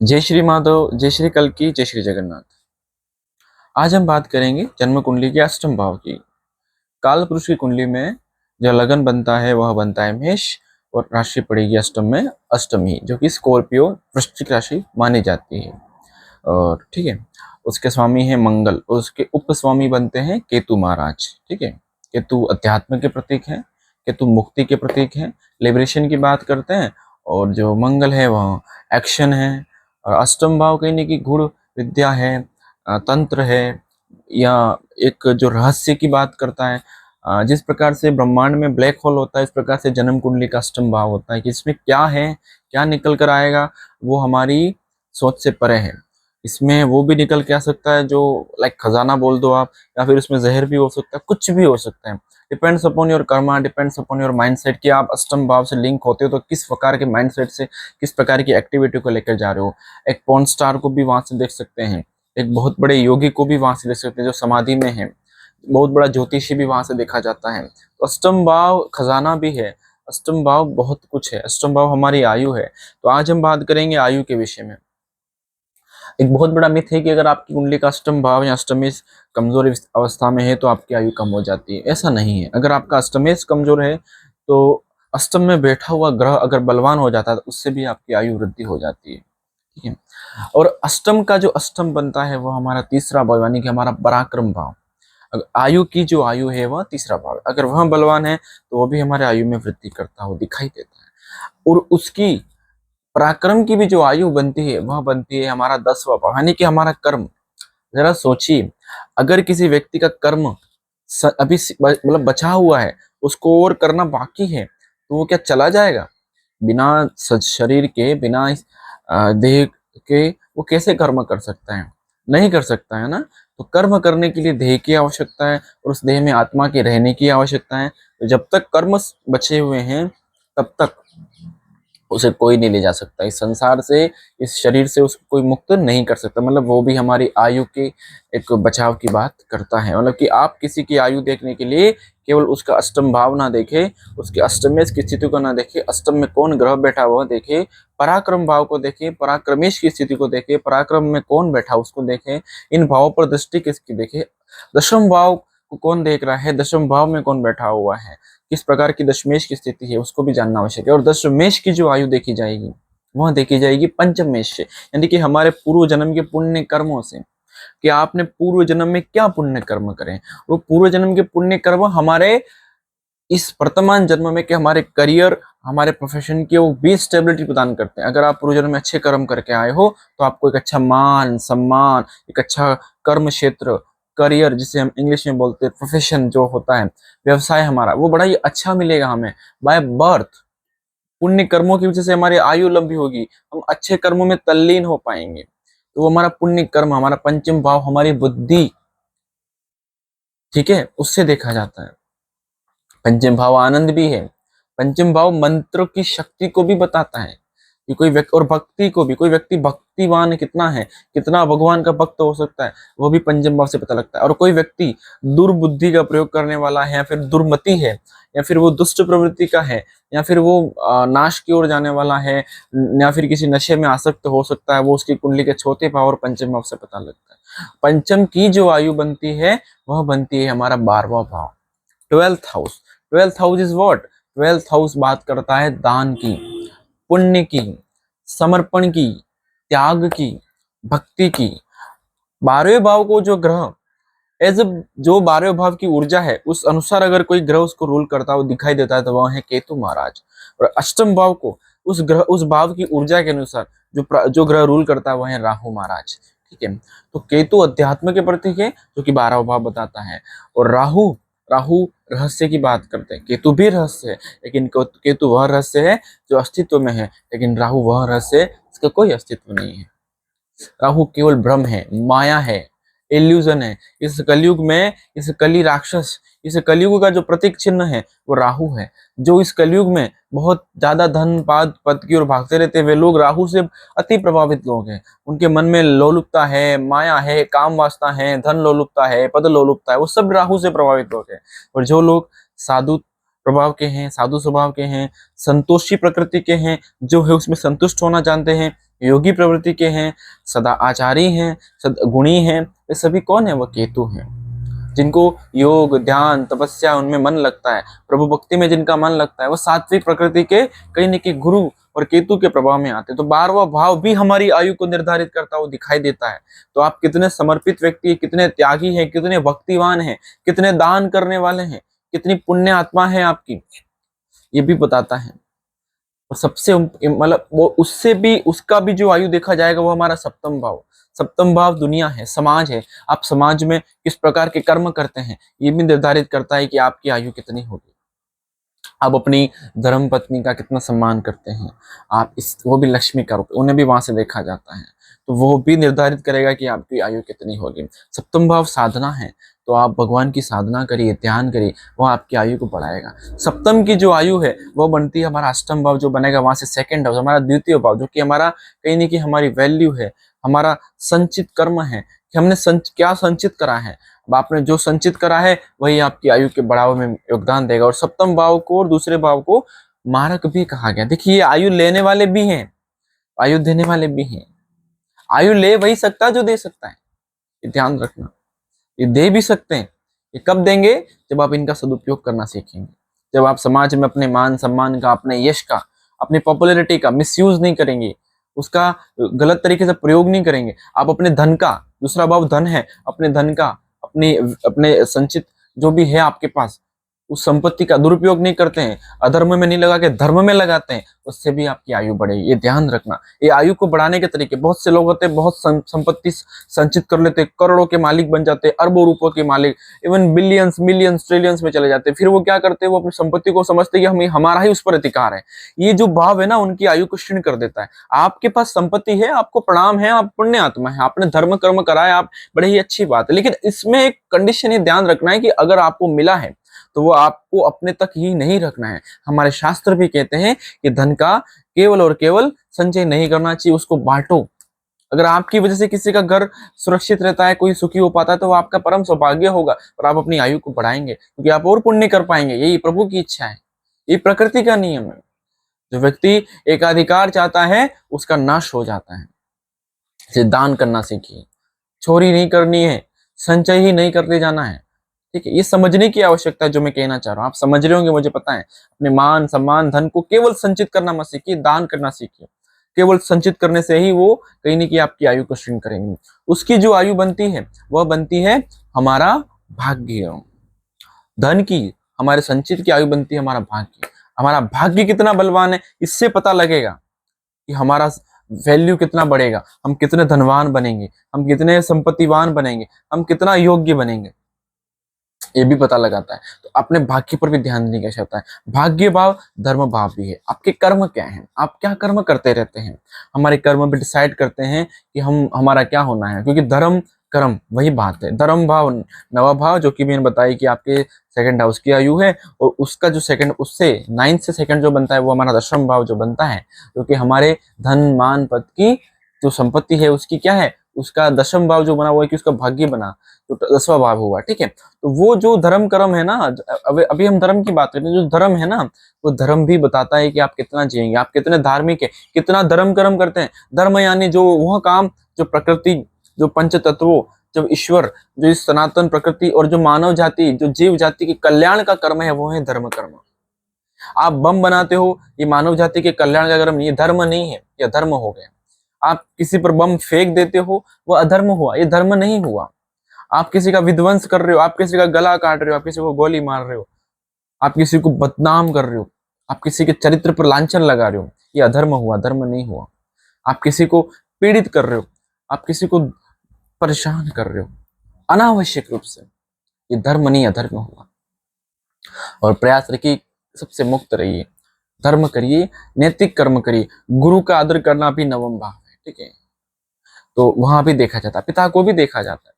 जय श्री माधव, जय श्री कल्कि, जय श्री जगन्नाथ। आज हम बात करेंगे जन्म कुंडली के अष्टम भाव की। काल पुरुष की कुंडली में जो लगन बनता है वह बनता है मेष, और राशि पड़ेगी अष्टम में अष्टमी, जो कि स्कॉर्पियो वृश्चिक राशि मानी जाती है। और ठीक है, उसके स्वामी है मंगल, और उसके उप स्वामी बनते हैं केतु महाराज। ठीक है, केतु अध्यात्म के प्रतीक है, केतु मुक्ति के प्रतीक है, लिबरेशन की बात करते हैं। और जो मंगल है वह एक्शन है। और अष्टम भाव कहीं न कहीं गुण विद्या है, तंत्र है, या एक जो रहस्य की बात करता है। जिस प्रकार से ब्रह्मांड में ब्लैक होल होता है, इस प्रकार से जन्म कुंडली का अष्टम भाव होता है कि इसमें क्या है, क्या निकल कर आएगा, वो हमारी सोच से परे है। इसमें वो भी निकल के आ सकता है जो लाइक खजाना बोल दो आप, या फिर उसमें जहर भी हो सकता है, कुछ भी हो सकता है। Depends upon your Karma, depends upon your mindset कि आप अष्टम भाव से लिंक होते हो तो किस प्रकार के माइंडसेट से, किस प्रकार की एक्टिविटी को लेकर जा रहे हो। एक पॉर्न स्टार को भी वहां से देख सकते हैं, एक बहुत बड़े योगी को भी वहां से देख सकते हैं जो समाधि में है, बहुत बड़ा ज्योतिषी भी वहां से देखा जाता है। तो अष्टम भाव खजाना भी है, अष्टम भाव बहुत कुछ है, अष्टम भाव हमारी आयु है। तो आज हम बात करेंगे आयु के विषय में। एक बहुत बड़ा मिथ है कि अगर आपकी कुंडली का अष्टम भाव या अष्टमेश कमजोर अवस्था में है तो आपकी आयु कम हो जाती है। ऐसा नहीं है। अगर आपका अष्टमेश कमजोर है तो अष्टम में बैठा हुआ ग्रह अगर बलवान हो जाता है तो उससे भी आपकी आयु वृद्धि हो जाती है। ठीक है, और अष्टम का जो अष्टम बनता है वो हमारा तीसरा भाव, यानी कि हमारा पराक्रम भाव। आयु की जो आयु है वह तीसरा भाव है। अगर वह बलवान है तो वो भी हमारे आयु में वृद्धि करता हुआ दिखाई देता है। और उसकी पराक्रम की भी जो आयु बनती है वह बनती है हमारा 10वां भाव, यानी कि हमारा कर्म। जरा सोचिए, अगर किसी व्यक्ति का कर्म अभी मतलब बचा हुआ है, उसको और करना बाकी है, तो वो क्या चला जाएगा? बिना शरीर के, बिना देह के वो कैसे कर्म कर सकता है? नहीं कर सकता है ना। तो कर्म करने के लिए देह की आवश्यकता है, और उस देह में आत्मा के रहने की आवश्यकता है। तो जब तक कर्म बचे हुए हैं तब तक उसे कोई नहीं ले जा सकता इस संसार से, इस शरीर से उसको कोई मुक्त नहीं कर सकता। मतलब वो भी हमारी आयु के एक बचाव की बात करता है। मतलब कि आप किसी की आयु देखने के लिए केवल उसका अष्टम भाव ना देखे, उसके अष्टमेश की स्थिति को ना देखे, अष्टम में कौन ग्रह बैठा हुआ देखे, पराक्रम भाव को देखे, पराक्रमेश की स्थिति को देखे, पराक्रम में कौन बैठा उसको देखे, इन भावों पर दृष्टि किसकी देखे, दशम भाव को कौन देख रहा है, दशम भाव में कौन बैठा हुआ है, किस प्रकार की दशमेश की स्थिति है, उसको भी जानना आवश्यक है। और दशमेश की जो आयु देखी जाएगी वह देखी जाएगी पंचम मेष से, यानी कि हमारे पूर्व जन्म के पुण्य कर्मों से, कि आपने पूर्व जन्म में क्या पुण्य कर्म करें। वो पूर्व जन्म के पुण्य कर्म हमारे इस वर्तमान जन्म में, कि हमारे करियर, हमारे प्रोफेशन की वो भी स्टेबिलिटी प्रदान करते हैं। अगर आप पूर्व जन्म में अच्छे कर्म करके आए हो तो आपको एक अच्छा मान सम्मान, एक अच्छा कर्म क्षेत्र, करियर जिसे हम इंग्लिश में बोलते हैं प्रोफेशन जो होता है, व्यवसाय हमारा, वो बड़ा ही अच्छा मिलेगा हमें बाय बर्थ। पुण्य कर्मों की वजह से हमारी आयु लंबी होगी, हम अच्छे कर्मों में तल्लीन हो पाएंगे। तो वो हमारा पुण्य कर्म, हमारा पंचम भाव, हमारी बुद्धि, ठीक है, उससे देखा जाता है। पंचम भाव आनंद भी है। पंचम भाव मंत्र की शक्ति को भी बताता है कि कोई व्यक्ति, और भक्ति को भी, कोई व्यक्ति भक्तिवान कितना है, कितना भगवान का भक्त हो सकता है, वो भी पंचम भाव से पता लगता है। और कोई व्यक्ति दुर्बुद्धि का प्रयोग करने वाला है, या फिर दुर्मति है, या फिर वो दुष्ट प्रवृत्ति का है, या फिर वो नाश की ओर जाने वाला है, या फिर किसी नशे में आसक्त हो सकता है, वो उसकी कुंडली के चौथे भाव और पंचम भाव से पता लगता है। पंचम की जो आयु बनती है वह बनती है हमारा 12वां भाव, 12th house. 12th house is what? 12th house बात करता है दान की, पुण्य की, समर्पण की, त्याग की, भक्ति की। 12वें भाव को जो ग्रह एज जो 12वें भाव की ऊर्जा है उस अनुसार अगर कोई ग्रह उसको रूल करता हुआ दिखाई देता है तो वह है केतु महाराज। और अष्टम भाव को उस ग्रह, उस भाव की ऊर्जा के अनुसार जो ग्रह रूल करता है वह है राहु महाराज। ठीक है, तो केतु अध्यात्म के प्रतीक है जो कि 12वां भाव बताता है। और राहु, राहु रहस्य की बात करते हैं। केतु भी रहस्य है, लेकिन केतु वह रहस्य है जो अस्तित्व में है, लेकिन राहु वह रहस्य है जिसका कोई अस्तित्व नहीं है। राहु केवल भ्रम है, माया है, इल्यूजन है। इस कलयुग में, इस कली राक्षस, इस कलयुग का जो प्रतीक चिन्ह है वो राहु है। जो इस कलयुग में बहुत ज्यादा धन पाद पद की ओर भागते रहते हैं वे लोग राहु से अति प्रभावित लोग हैं। उनके मन में लोलुपता है, माया है, काम वासना है, धन लोलुपता है, पद लोलुपता है, वो सब राहु से प्रभावित लोग हैं। और जो लोग साधु प्रभाव के हैं, साधु स्वभाव के हैं, संतोषी प्रकृति के हैं, जो है उसमें संतुष्ट होना जानते हैं, योगी प्रवृत्ति के हैं, सदा आचारी हैं, सदगुणी हैं, वे सभी कौन है? वो केतु हैं। जिनको योग, ध्यान, तपस्या उनमें मन लगता है, प्रभु भक्ति में जिनका मन लगता है, वो सात्विक प्रकृति के कहीं न कहीं गुरु और केतु के प्रभाव में आते हैं। तो 12वां भाव भी हमारी आयु को निर्धारित करता हुआ दिखाई देता है। तो आप कितने समर्पित व्यक्ति, कितने त्यागी हैं, कितने भक्तिवान हैं, कितने दान करने वाले हैं, कितनी पुण्य आत्मा है आपकी, ये भी बताता है। और सबसे मतलब वो उससे भी, उसका भी जो आयु देखा जाएगा वो हमारा सप्तम भाव। सप्तम भाव दुनिया है, समाज है। आप समाज में किस प्रकार के कर्म करते हैं, ये भी निर्धारित करता है कि आपकी आयु कितनी होगी। आप अपनी धर्म पत्नी का कितना सम्मान करते हैं, आप इस, वो भी लक्ष्मी का रूप, उन्हें भी वहां से देखा जाता है, तो वो भी निर्धारित करेगा कि आपकी आयु कितनी होगी। सप्तम भाव साधना है, तो आप भगवान की साधना करिए, ध्यान करिए, वो आपकी आयु को बढ़ाएगा। सप्तम की जो आयु है वो बनती है हमारा अष्टम भाव जो बनेगा, वहां से सेकंड हाउस हमारा द्वितीय भाव, जो कि हमारा कहीं ना कहीं हमारी वैल्यू है, हमारा संचित कर्म है कि हमने क्या संचित करा है। अब आपने जो संचित करा है वही आपकी आयु के बढ़ावे में योगदान देगा। और सप्तम भाव को और दूसरे भाव को मारक भी कहा गया। देखिए, आयु लेने वाले भी हैं, आयु देने वाले भी हैं। आयु ले वही सकता है जो दे सकता है, ये ध्यान रखना। ये दे भी सकते हैं, ये कब देंगे? जब आप इनका सदुपयोग करना सीखेंगे, जब आप समाज में अपने मान सम्मान का, अपने यश का, अपनी पॉपुलैरिटी का मिसयूज नहीं करेंगे, उसका गलत तरीके से प्रयोग नहीं करेंगे। आप अपने धन का, दूसरा भाव धन है, अपने धन का, अपने संचित जो भी है आपके पास, उस संपत्ति का दुरुपयोग नहीं करते हैं, अधर्म में नहीं लगा के धर्म में लगाते हैं, उससे भी आपकी आयु बढ़ेगी। ये ध्यान रखना। ये आयु को बढ़ाने के तरीके, बहुत से लोग होते हैं बहुत संपत्ति संचित कर लेते हैं, करोड़ों के मालिक बन जाते हैं, अरबों रुपयों के मालिक, इवन बिलियंस, मिलियंस, ट्रिलियंस में चले जाते हैं। फिर वो क्या करते हैं? वो अपनी संपत्ति को समझते हैं कि हमें, हमारा ही उस पर अधिकार है। ये जो भाव है ना, उनकी आयु को क्षीण कर देता है। आपके पास संपत्ति है, आपको प्रणाम है, आप पुण्य आत्मा है, आपने धर्म कर्म करा है, आप बड़े ही अच्छी बात है। लेकिन इसमें एक कंडीशन ये ध्यान रखना है कि अगर आपको मिला है तो वो आपको अपने तक ही नहीं रखना है। हमारे शास्त्र भी कहते हैं कि धन का केवल और केवल संचय नहीं करना चाहिए, उसको बांटो। अगर आपकी वजह से किसी का घर सुरक्षित रहता है, कोई सुखी हो पाता है, तो वो आपका परम सौभाग्य होगा और आप अपनी आयु को बढ़ाएंगे, क्योंकि आप और पुण्य कर पाएंगे। यही प्रभु की इच्छा है, ये प्रकृति का नियम है। जो व्यक्ति एकाधिकार चाहता है उसका नाश हो जाता है। इसे दान करना सीखिए, चोरी नहीं करनी है, संचय ही नहीं करते जाना है। ठीक है, ये समझने की आवश्यकता है जो मैं कहना चाह रहा हूँ। आप समझ रहे होंगे, मुझे पता है। अपने मान सम्मान धन को केवल संचित करना मत सीखिए, दान करना सीखिए। केवल संचित करने से ही वो कहीं न कहीं आपकी आयु को क्षीण करेंगे। उसकी जो आयु बनती है वह बनती है हमारा भाग्य। धन की, हमारे संचित की आयु बनती है हमारा भाग्य। हमारा भाग्य कितना बलवान है, इससे पता लगेगा कि हमारा वैल्यू कितना बढ़ेगा, हम कितने धनवान बनेंगे, हम कितने संपत्तिवान बनेंगे, हम कितना योग्य बनेंगे, ये भी पता लगाता है। तो अपने भाग्य पर भी ध्यान देने की आवश्यकता है। भाग्य भाव धर्म भाव भी है। आपके कर्म क्या हैं, आप क्या कर्म करते रहते हैं, हमारे कर्म भी डिसाइड करते हैं कि हम, हमारा क्या होना है। क्योंकि धर्म कर्म वही बात है। धर्म भाव नवा भाव, जो कि मैंने बताई कि आपके सेकंड हाउस की आयु है, और उसका जो सेकंड, उससे 9 से सेकंड जो बनता है वो हमारा दशम भाव जो बनता है, क्योंकि हमारे धन मान पद की जो संपत्ति है उसकी क्या है, उसका दशम भाव जो बना हुआ है कि उसका भाग्य बना, तो 10वां भाव हुआ। ठीक है, तो वो जो धर्म कर्म है ना, अभी हम धर्म की बात करते हैं, जो धर्म है ना, वो धर्म भी बताता है कि आप कितना जिएंगे, आप कितने धार्मिक है, कितना धर्म कर्म करते हैं। धर्म यानी जो वह काम जो प्रकृति, जो पंच तत्वों, जो ईश्वर, जो इस सनातन प्रकृति और जो मानव जाति, जो जीव जाति के कल्याण का कर्म है, वो है धर्म कर्म। आप बम बनाते हो, ये मानव जाति के कल्याण का कर्म, ये धर्म नहीं है, ये धर्म हो गया। आप किसी पर बम फेंक देते हो, वो अधर्म हुआ, ये धर्म नहीं हुआ। आप किसी का विध्वंस कर रहे हो, आप किसी का गला काट रहे हो, आप किसी को गोली मार रहे हो, आप किसी को बदनाम कर रहे हो, आप किसी के चरित्र पर लांछन लगा रहे हो, ये अधर्म हुआ, धर्म नहीं हुआ। आप किसी को पीड़ित कर रहे हो, आप किसी को परेशान कर रहे हो अनावश्यक रूप से, ये धर्म नहीं, अधर्म हुआ। और प्रयास रखिए, सबसे मुक्त रहिए, धर्म करिए, नैतिक कर्म करिए। गुरु का आदर करना भी नवम भाव है। ठीक है, तो वहां भी देखा जाता है, पिता को भी देखा जाता है।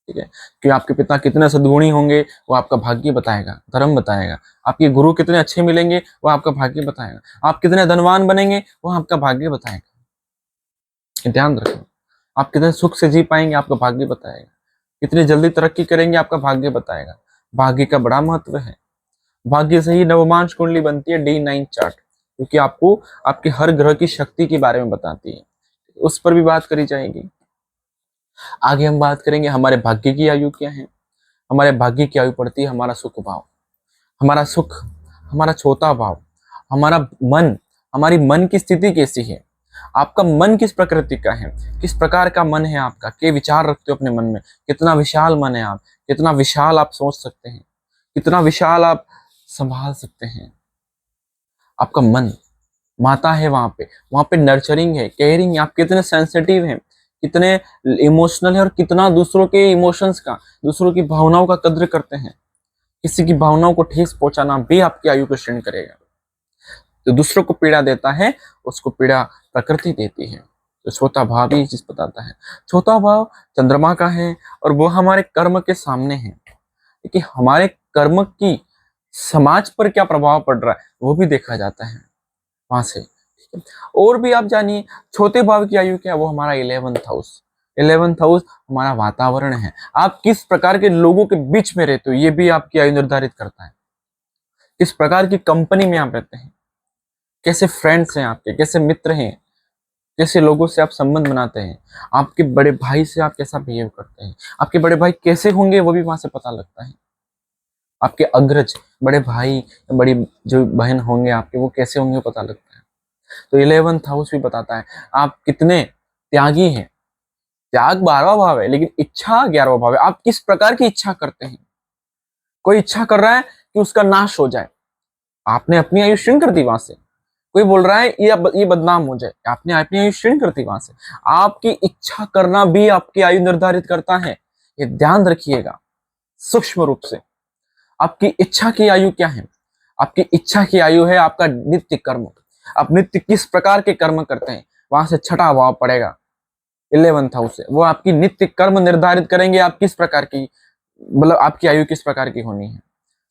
ठीक है, कि आपके पिता कितने सद्गुणी होंगे वो आपका भाग्य बताएगा, धर्म बताएगा। आपके गुरु कितने अच्छे मिलेंगे वो आपका भाग्य बताएगा। आप कितने धनवान बनेंगे वो आपका भाग्य बताएगा। ध्यान रखो, आप कितने सुख से जी पाएंगे आपका भाग्य बताएगा। कितनी जल्दी तरक्की करेंगे आपका भाग्य बताएगा। भाग्य का बड़ा महत्व है। भाग्य से ही नवमांश कुंडली बनती है, D9 चार्ट, क्योंकि आपको आपके हर ग्रह की शक्ति के बारे में बताती है। उस पर भी बात करी जाएगी। आगे हम बात करेंगे हमारे भाग्य की आयु क्या है। हमारे भाग्य की आयु पड़ती है हमारा सुख भाव, हमारा सुख, हमारा छोटा भाव, हमारा मन, हमारी मन की स्थिति कैसी है, आपका मन किस प्रकृति का है, किस प्रकार का मन है आपका, के विचार रखते हो अपने मन में, कितना विशाल मन है आप, कितना विशाल आप सोच सकते हैं, कितना विशाल आप संभाल सकते हैं। आपका मन माता है, वहां पे नर्चरिंग है, केयरिंग है, आप कितने सेंसिटिव हैं, कितने इमोशनल है, और कितना दूसरों के इमोशंस का, दूसरों की भावनाओं का कद्र करते हैं। किसी की भावनाओं को ठेस पहुंचाना भी आपकी आयु को क्षीण करेगा। तो दूसरों को पीड़ा देता है, उसको पीड़ा प्रकृति देती है। तो छोटा भाव ही चीज बताता है। छोटा भाव चंद्रमा का है, और वो हमारे कर्म के सामने है, कि हमारे कर्म की समाज पर क्या प्रभाव पड़ रहा है वो भी देखा जाता है वहां से। ठीक है, और भी आप जानिए छोटे भाव की आयु क्या है, वो हमारा 11th हाउस। 11th हाउस हमारा वातावरण है, आप किस प्रकार के लोगों के बीच में रहते हो ये भी आपकी आयु निर्धारित करता है। किस प्रकार की कंपनी में आप रहते हैं, कैसे फ्रेंड्स हैं आपके, कैसे मित्र हैं, कैसे लोगों से आप संबंध बनाते हैं, आपके बड़े भाई से आप कैसा बिहेव करते हैं, आपके बड़े भाई कैसे होंगे वो भी वहां से पता लगता है। आपके अग्रज बड़े भाई या बड़ी जो बहन होंगे आपके, वो कैसे होंगे पता लगता है। तो 11th हाउस भी बताता है आप कितने त्यागी हैं। त्याग 12वां भाव है, लेकिन इच्छा 11वां भाव है। आप किस प्रकार की इच्छा करते हैं। कोई इच्छा कर रहा है कि उसका नाश हो जाए, आपने अपनी आयु क्षीण कर दी वहां से। कोई बोल रहा है ये बदनाम हो जाए, आपने अपनी आयु क्षीण कर दी वहां से। आपकी इच्छा करना भी आपकी आयु निर्धारित करता है, ये ध्यान रखिएगा सूक्ष्म रूप से। आपकी इच्छा की आयु क्या है, आपकी इच्छा की आयु है आपका नित्य कर्म। आप नित्य किस प्रकार के कर्म करते हैं, वहां से छठा भाव पड़ेगा 11th हाउस से। वो आपकी नित्य कर्म निर्धारित करेंगे आप किस प्रकार की, मतलब आपकी आयु किस प्रकार की होनी है।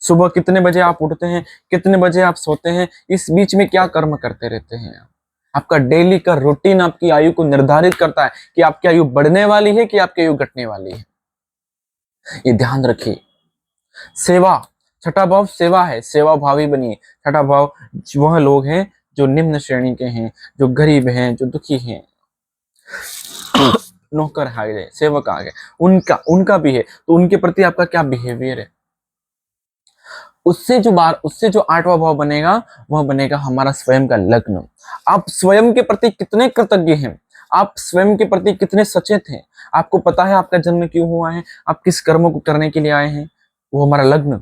सुबह कितने बजे आप उठते हैं, कितने बजे आप सोते हैं, इस बीच में क्या कर्म करते रहते हैं आप। आपका डेली का रूटीन आपकी आयु को निर्धारित करता है कि आपकी आयु बढ़ने वाली है कि आपकी आयु घटने वाली है। ये ध्यान रखिए। सेवा, छठा भाव सेवा है, सेवा भावी बनिए। छठा भाव वह लोग हैं जो निम्न श्रेणी के हैं, जो गरीब हैं, जो दुखी हैं, नौकर आ गए, सेवक आ गए, उनका भी है। तो उनके प्रति आपका क्या बिहेवियर है। उससे जो 8वां भाव बनेगा, वह बनेगा हमारा स्वयं का लग्न। आप स्वयं के प्रति कितने कृतज्ञ हैं, आप स्वयं के प्रति कितने सचेत हैं, आपको पता है आपका जन्म क्यों हुआ है, आप किस कर्म को करने के लिए आए हैं। वो हमारा लग्न,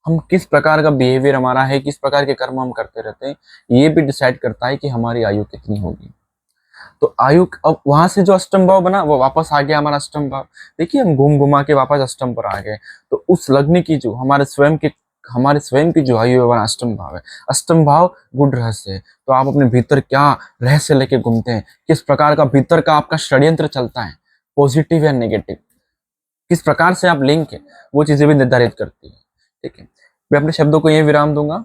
हम किस प्रकार का बिहेवियर हमारा है, किस प्रकार के कर्म हम करते रहते हैं, ये भी डिसाइड करता है कि हमारी आयु कितनी होगी। तो आयु, अब वहां से जो अष्टम भाव बना वो वापस आ गया हमारा अष्टम भाव। देखिए हम घूम घुमा के वापस अष्टम पर आ गए। तो उस लग्न की जो हमारे स्वयं की जो आयु है वह अष्टम भाव है। अष्टम भाव गुड रहस्य है। तो आप अपने भीतर क्या रहस्य लेके घूमते हैं, किस प्रकार का भीतर का आपका षड्यंत्र चलता है, पॉजिटिव या नेगेटिव, किस प्रकार से आप लिंक है, वो चीजें भी निर्धारित करती है। ठीक है, मैं अपने शब्दों को यही विराम दूंगा।